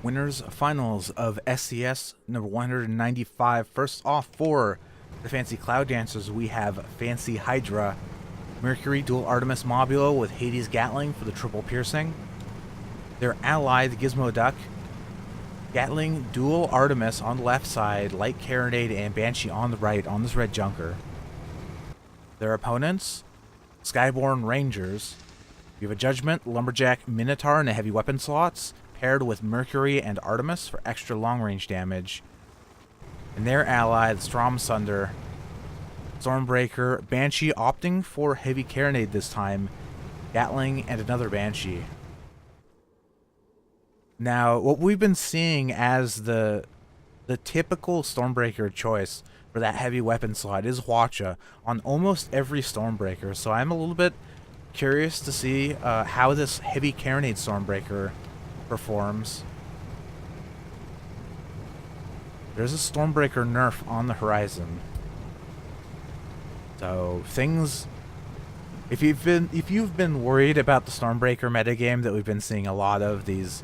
Winners finals of SCS number 195. First off, for the Fancy Cloud Dancers, we have Fancy Hydra, Mercury Dual Artemis Mobula with Hades Gatling for the triple piercing. Their ally, the Gizmo Duck, Gatling Dual Artemis on the left side, Light Carronade and Banshee on the right on this red junker. Their opponents, Skyborne Rangers. We have a Judgment, Lumberjack, Minotaur in the heavy weapon slots, paired with Mercury and Artemis for extra long-range damage. And their ally, the Strom Sunder, Stormbreaker, Banshee opting for heavy carronade this time, Gatling, and another Banshee. Now, what we've been seeing as the typical Stormbreaker choice for that heavy weapon slot is Hwacha on almost every Stormbreaker, so I'm a little bit curious to see how this heavy carronade Stormbreaker performs. There's a Stormbreaker nerf on the horizon. So things, if you've been worried about the Stormbreaker metagame that we've been seeing a lot of these,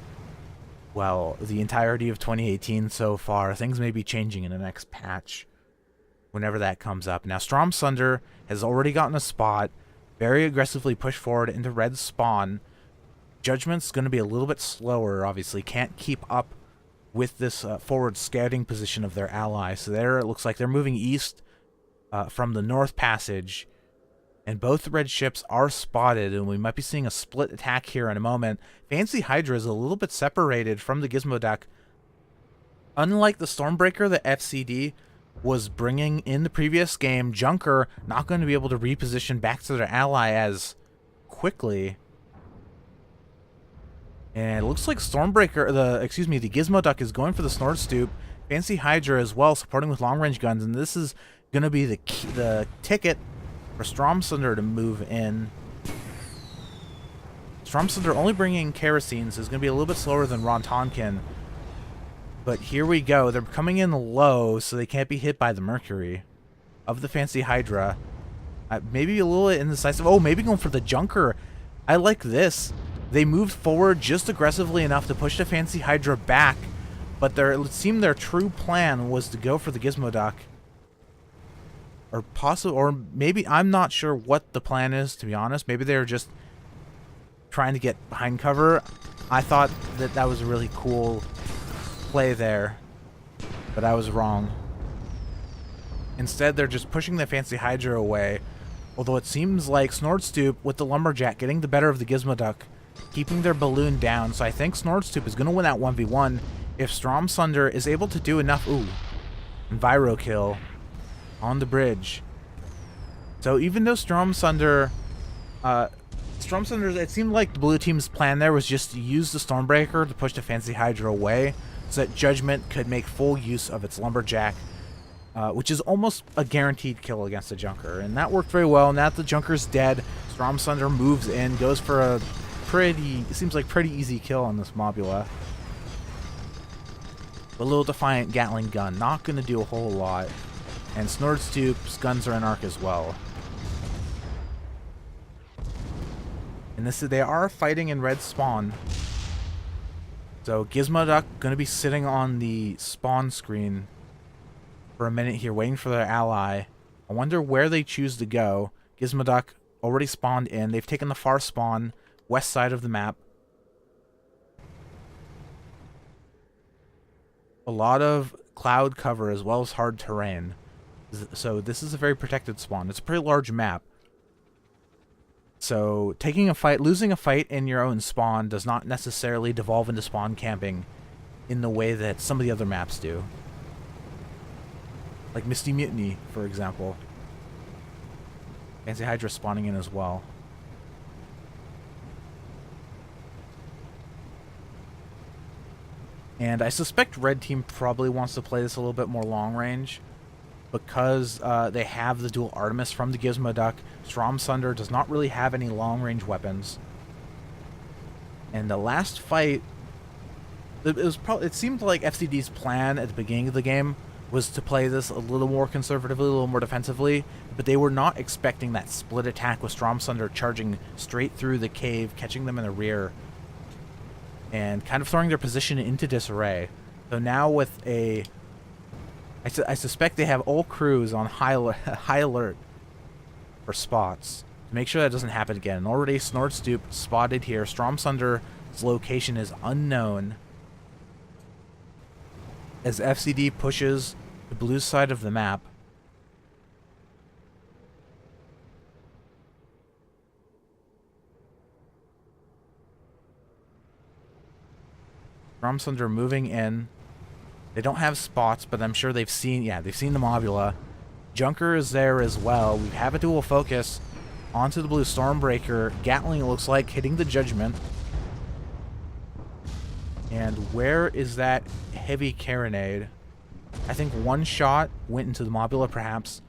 well, the entirety of 2018 so far, things may be changing in the next patch whenever that comes up. Now, Strom Sunder has already gotten a spot, very aggressively pushed forward into red spawn. Judgment's going to be a little bit slower, obviously. Can't keep up with this forward scouting position of their ally. So there it looks like they're moving east from the North Passage. And both red ships are spotted, and we might be seeing a split attack here in a moment. Fancy Hydra is a little bit separated from the Gizmo Duck. Unlike the Stormbreaker that FCD was bringing in the previous game, Junker not going to be able to reposition back to their ally as quickly. And it looks like Stormbreaker, the Gizmo Duck is going for the Snort Stoop. Fancy Hydra as well, supporting with long-range guns, and this is going to be the ticket for Strom Sunder to move in. Strom Sunder only bringing kerosene, so it's going to be a little bit slower than Ron Tonkin. But here we go. They're coming in low, so they can't be hit by the Mercury of the Fancy Hydra. Maybe a little indecisive. Oh, maybe going for the Junker. I like this. They moved forward just aggressively enough to push the Fancy Hydra back, but it seemed their true plan was to go for the Gizmo Duck. Or maybe, I'm not sure what the plan is, to be honest. Maybe they're just trying to get behind cover. I thought that was a really cool play there, but I was wrong. Instead, they're just pushing the Fancy Hydra away, although it seems like Snortstoop with the Lumberjack getting the better of the Gizmo Duck, keeping their balloon down. So I think Snortstoop is going to win that 1v1 if Strom Sunder is able to do enough. Ooh, Enviro kill on the bridge. So even though Strom Sunder, it seemed like the blue team's plan there was just to use the Stormbreaker to push the Fancy Hydra away so that Judgment could make full use of its Lumberjack, which is almost a guaranteed kill against the Junker. And that worked very well. Now that the Junker's dead, Strom Sunder moves in, goes for a it seems like pretty easy kill on this Mobula. A little Defiant Gatling gun, not going to do a whole lot. And Snortstoop's guns are in arc as well. And they are fighting in red spawn. So Gizmo Duck going to be sitting on the spawn screen for a minute here, waiting for their ally. I wonder where they choose to go. Gizmo Duck already spawned in. They've taken the far spawn, west side of the map. A lot of cloud cover as well as hard terrain. So this is a very protected spawn. It's a pretty large map. So losing a fight in your own spawn does not necessarily devolve into spawn camping in the way that some of the other maps do. Like Misty Mutiny, for example. Fancy Hydra spawning in as well. And I suspect Red Team probably wants to play this a little bit more long range, because they have the dual Artemis from the Gizmo Duck. Strom Sunder does not really have any long-range weapons. And the last fight, it seemed like FCD's plan at the beginning of the game was to play this a little more conservatively, a little more defensively, but they were not expecting that split attack with Strom Sunder charging straight through the cave, catching them in the rear. and kind of throwing their position into disarray. So now with a... I suspect they have all crews on high alert for spots to make sure that doesn't happen again. And already Snortstoop spotted here. Stromsunder's location is unknown as FCD pushes the blue side of the map. Stromsunder moving in. They don't have spots, but I'm sure they've seen, they've seen the Mobula. Junker is there as well. We have a dual focus onto the blue Stormbreaker. Gatling, it looks like, hitting the Judgment. And where is that heavy carronade? I think one shot went into the Mobula, perhaps.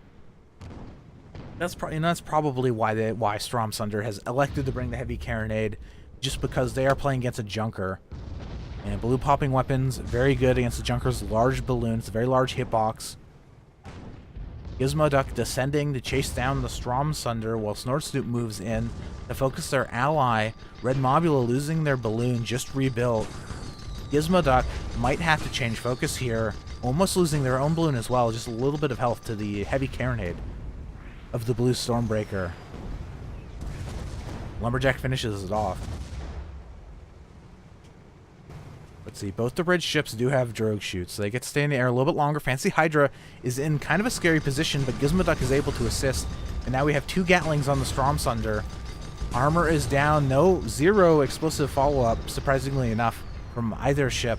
That's probably why Stromsunder has elected to bring the heavy carronade, just because they are playing against a Junker. And blue popping weapons, very good against the Junker's large balloons, very large hitbox. Gizmoduck descending to chase down the Stromsunder while Snortstoop moves in to focus their ally. Red Mobula losing their balloon, just rebuilt. Gizmoduck might have to change focus here, almost losing their own balloon as well, just a little bit of health to the heavy carronade of the blue Stormbreaker. Lumberjack finishes it off. Let's see, both the red ships do have drogue shoots, so they get to stay in the air a little bit longer. Fancy Hydra is in kind of a scary position, but Gizmoduck is able to assist. And now we have two Gatlings on the Stromsunder. Armor is down, zero explosive follow-up, surprisingly enough, from either ship.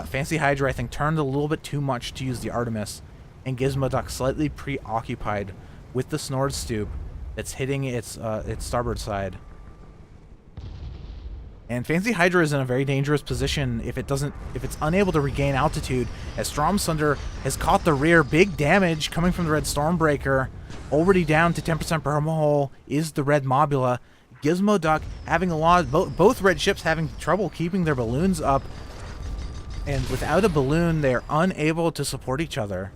Fancy Hydra, I think, turned a little bit too much to use the Artemis, and Gizmoduck slightly preoccupied with the Snortstoop that's hitting its starboard side. And Fancy Hydra is in a very dangerous position if it's unable to regain altitude, as Stromsunder has caught the rear. Big damage coming from the red Stormbreaker. Already down to 10% per hull is the red Mobula. Gizmoduck having a lot, both red ships having trouble keeping their balloons up. And without a balloon, they're unable to support each other.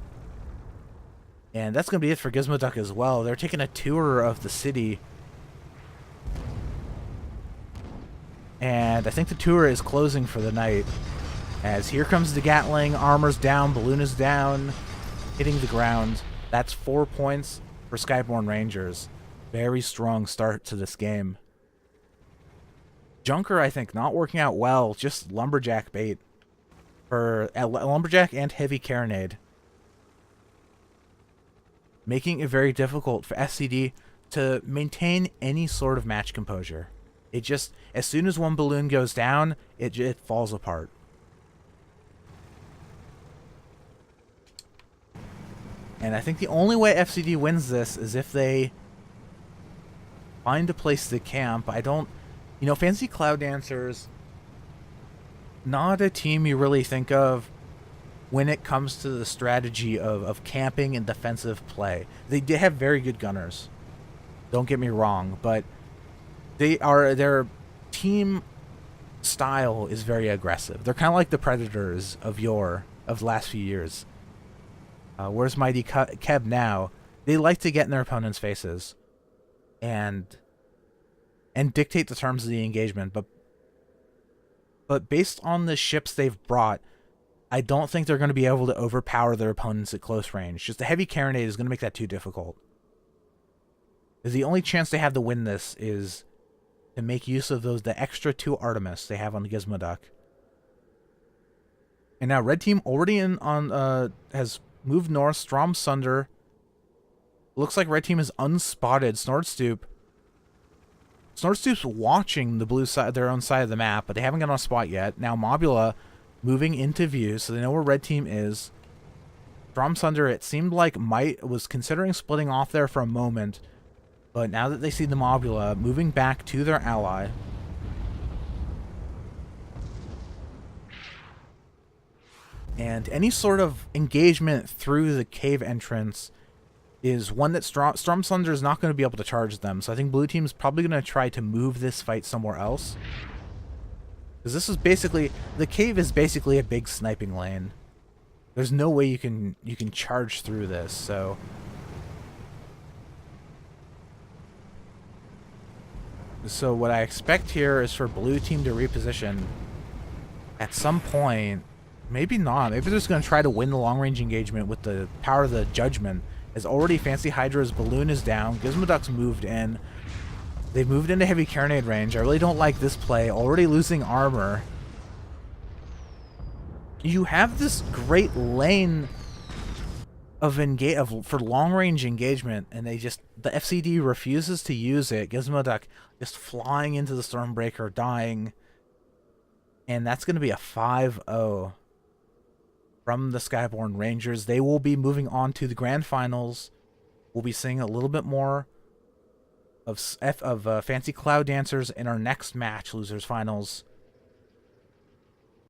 And that's going to be it for Gizmoduck as well. They're taking a tour of the city. And I think the tour is closing for the night. As here comes the Gatling, armor's down, balloon is down, hitting the ground. That's 4 points for Skyborne Rangers. Very strong start to this game. Junker, I think, not working out well. Just Lumberjack bait for Lumberjack and heavy carronade, making it very difficult for SCD to maintain any sort of match composure. It just, as soon as one balloon goes down, it falls apart. And I think the only way FCD wins this is if they find a place to camp. Fancy Cloud Dancers, not a team you really think of when it comes to the strategy of camping and defensive play. They have very good gunners, don't get me wrong, but their team style is very aggressive. They're kind of like the Predators of the last few years. Where's Mighty Keb now? They like to get in their opponent's faces and dictate the terms of the engagement, but based on the ships they've brought, I don't think they're going to be able to overpower their opponents at close range. Just a heavy carronade is going to make that too difficult. The only chance they have to win this is to make use of the extra 2 Artemis they have on the Gizmoduck. And now red team already has moved north. Stromsunder. Looks like red team is unspotted. Snortstoop's watching the blue side, their own side of the map, but they haven't got on a spot yet. Now Mobula moving into view, so they know where red team is. Stromsunder, it seemed like was considering splitting off there for a moment, but now that they see the Mobula, moving back to their ally. And any sort of engagement through the cave entrance is one that Stromsunder is not going to be able to charge them. So I think blue team's probably going to try to move this fight somewhere else. Because this is basically, the cave is basically a big sniping lane. There's no way you can charge through this, so So what I expect here is for blue team to reposition at some point. Maybe not. Maybe they're just going to try to win the long-range engagement with the power of the Judgment. As already Fancy Hydra's balloon is down. Gizmoduck's moved in. They've moved into heavy carronade range. I really don't like this play. Already losing armor. You have this great lane of for long-range engagement, and the FCD refuses to use it. Gizmoduck just flying into the Stormbreaker, dying. And that's going to be a 5-0 from the Skyborne Rangers. They will be moving on to the Grand Finals. We'll be seeing a little bit more of Fancy Cloud Dancers in our next match, Losers Finals.